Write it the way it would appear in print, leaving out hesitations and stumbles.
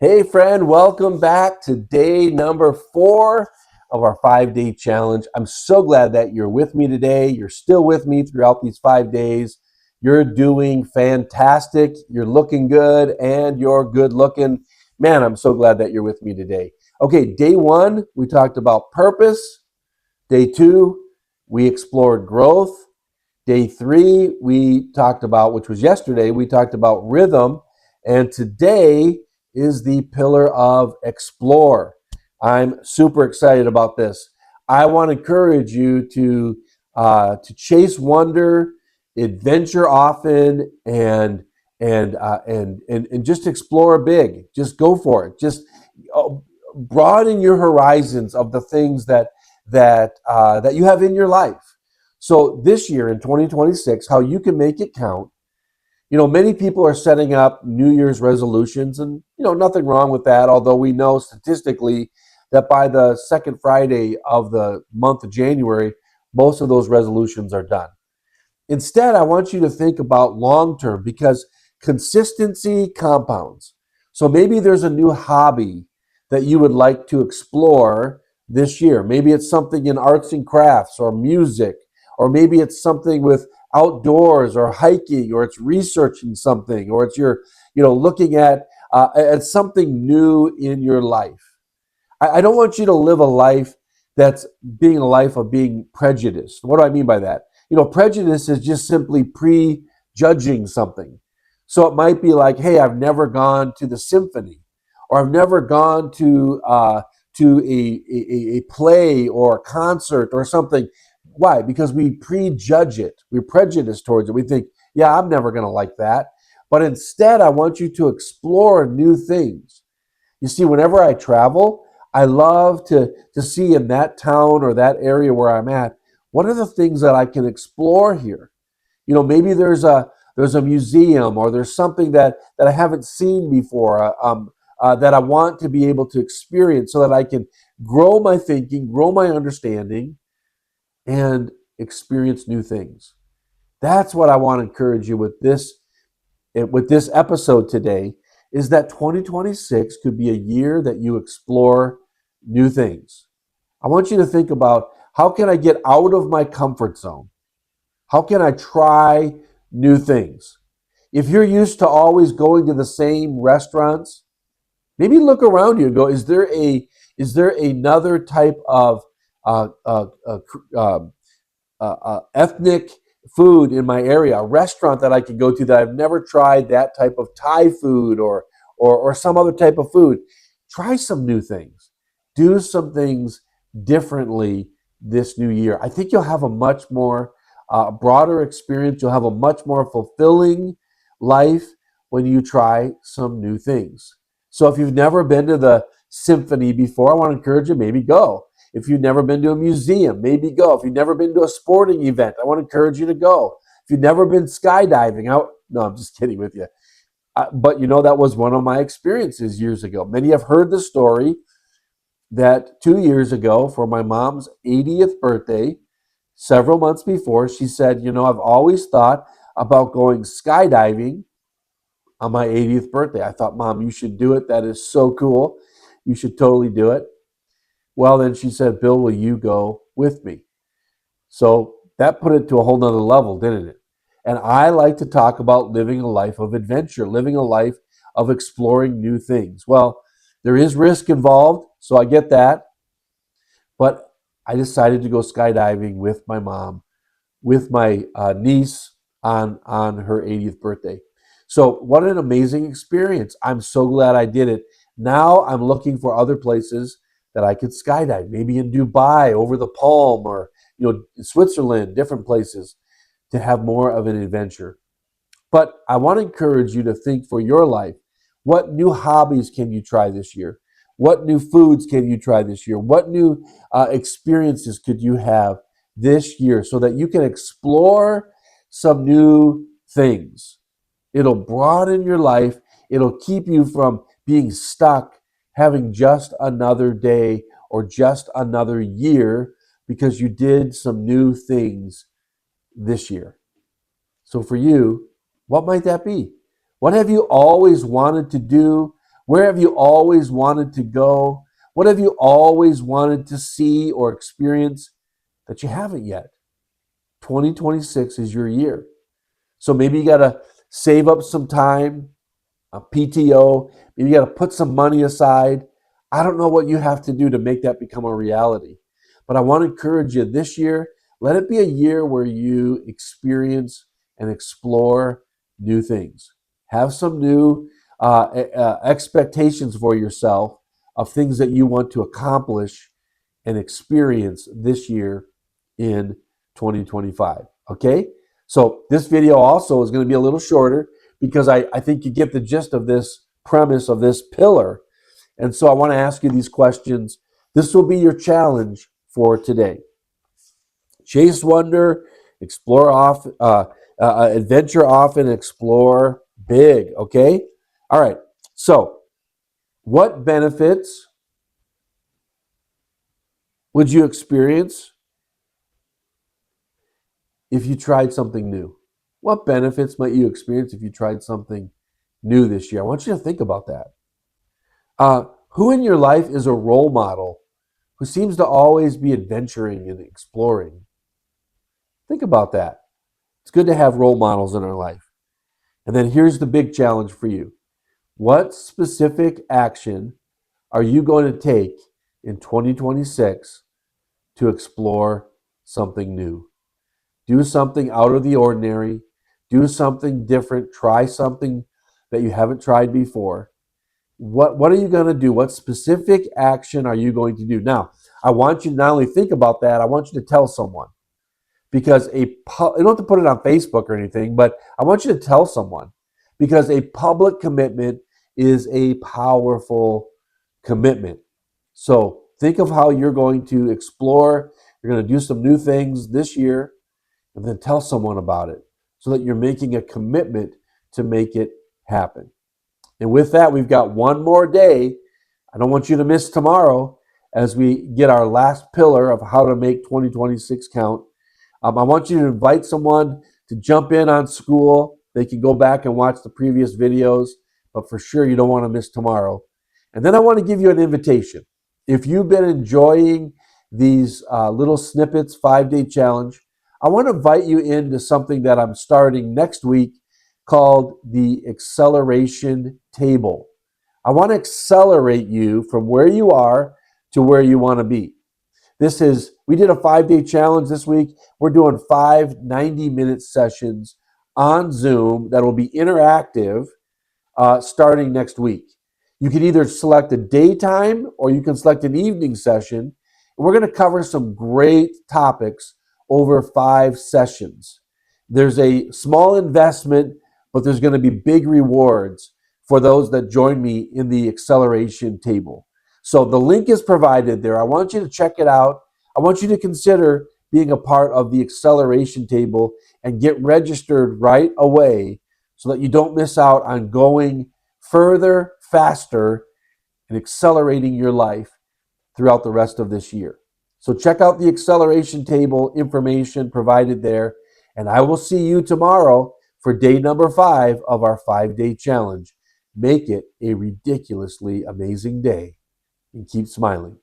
Hey, friend, welcome back to day number 4 of our 5-day challenge. I'm so glad that you're with me today. You're still with me throughout these 5 days. You're doing fantastic. You're looking good and you're good looking. Man, I'm so glad that you're with me today. Okay, day 1, we talked about purpose. Day 2, we explored growth. Day 3, we talked about, which was yesterday, we talked about rhythm. And today is the pillar of explore. I'm super excited about this. I want to encourage you to chase wonder, adventure often, and just explore big. Just go for it. Just uh, broaden your horizons of the things that you have in your life. So this year in 2026, how you can make it count. Many people are setting up New Year's resolutions, and nothing wrong with that. Although we know statistically that by the second Friday of the month of January, most of those resolutions are done. Instead, I want you to think about long term because consistency compounds. So maybe there's a new hobby that you would like to explore this year. Maybe it's something in arts and crafts or music, or maybe it's something with outdoors or hiking, or it's researching something, or it's looking at something new in your life. I don't want you to live a life that's being a life of being prejudiced. What do I mean by that? Prejudice is just simply prejudging something. So it might be like, hey, I've never gone to the symphony, or I've never gone to a play or a concert or something. Why? Because we prejudge it. We're prejudiced towards it. We think, yeah, I'm never going to like that. But instead, I want you to explore new things. You see, whenever I travel, I love to see in that town or that area where I'm at, what are the things that I can explore here? Maybe there's a museum, or there's something that I haven't seen before, that I want to be able to experience so that I can grow my thinking, grow my understanding, and experience new things. That's what I want to encourage you with this episode today, is that 2026 could be a year that you explore new things. I want you to think about, how can I get out of my comfort zone? How can I try new things? If you're used to always going to the same restaurants, maybe look around you and go, is there another type of uh, uh, uh, uh, ethnic food in my area, a restaurant that I could go to that I've never tried that type of Thai food, or some other type of food. Try some new things. Do some things differently this new year. I think you'll have a much more broader experience. You'll have a much more fulfilling life when you try some new things. So if you've never been to the symphony before, I want to encourage you, maybe go. If you've never been to a museum, maybe go. If you've never been to a sporting event, I want to encourage you to go. If you've never been skydiving, no, I'm just kidding with you. But that was one of my experiences years ago. Many have heard the story that 2 years ago, for my mom's 80th birthday, several months before, she said, I've always thought about going skydiving on my 80th birthday. I thought, Mom, you should do it. That is so cool. You should totally do it. Well, then she said, Bill, will you go with me? So that put it to a whole nother level, didn't it? And I like to talk about living a life of adventure, living a life of exploring new things. Well, there is risk involved, so I get that. But I decided to go skydiving with my mom, with my niece on her 80th birthday. So what an amazing experience. I'm so glad I did it. Now I'm looking for other places that I could skydive, maybe in Dubai, over the Palm, or Switzerland, different places, to have more of an adventure. But I want to encourage you to think for your life, what new hobbies can you try this year? What new foods can you try this year? What new experiences could you have this year so that you can explore some new things? It'll broaden your life. It'll keep you from being stuck having just another day or just another year, because you did some new things this year. So for you, what might that be? What have you always wanted to do? Where have you always wanted to go? What have you always wanted to see or experience that you haven't yet? 2026 is your year. So maybe you got to save up some time, a PTO, maybe you got to put some money aside. I don't know what you have to do to make that become a reality. But I want to encourage you this year, let it be a year where you experience and explore new things. Have some new expectations for yourself of things that you want to accomplish and experience this year in 2025. Okay? So this video also is going to be a little shorter because I think you get the gist of this premise of this pillar. And so I want to ask you these questions. This will be your challenge for today. Chase wonder, explore off, adventure often, explore big. Okay? All right. So, what benefits would you experience if you tried something new? What benefits might you experience if you tried something new this year? I want you to think about that. Who in your life is a role model who seems to always be adventuring and exploring? Think about that. It's good to have role models in our life. And then here's the big challenge for you. What specific action are you going to take in 2026 to explore something new? Do something out of the ordinary. Do something different. Try something that you haven't tried before. What are you going to do? What specific action are you going to do? Now, I want you to not only think about that, I want you to tell someone. Because you don't have to put it on Facebook or anything, but I want you to tell someone. Because a public commitment is a powerful commitment. So think of how you're going to explore. You're going to do some new things this year, and then tell someone about it so that you're making a commitment to make it happen. And with that, we've got one more day. I don't want you to miss tomorrow as we get our last pillar of how to make 2026 count. I want you to invite someone to jump in on school. They can go back and watch the previous videos, but for sure you don't want to miss tomorrow. And then I want to give you an invitation. If you've been enjoying these little snippets, 5-day challenge, I want to invite you into something that I'm starting next week called the acceleration table. I want to accelerate you from where you are to where you want to be. We did a 5-day challenge this week. We're doing 5 90-minute sessions on Zoom that will be interactive starting next week. You can either select a daytime or you can select an evening session. And we're going to cover some great topics over 5 sessions. There's a small investment, but there's going to be big rewards for those that join me in the acceleration table. So the link is provided there. I want you to check it out. I want you to consider being a part of the acceleration table and get registered right away so that you don't miss out on going further, faster, and accelerating your life throughout the rest of this year. So check out the acceleration table information provided there, and I will see you tomorrow for day number 5 of our 5-day challenge. Make it a ridiculously amazing day and keep smiling.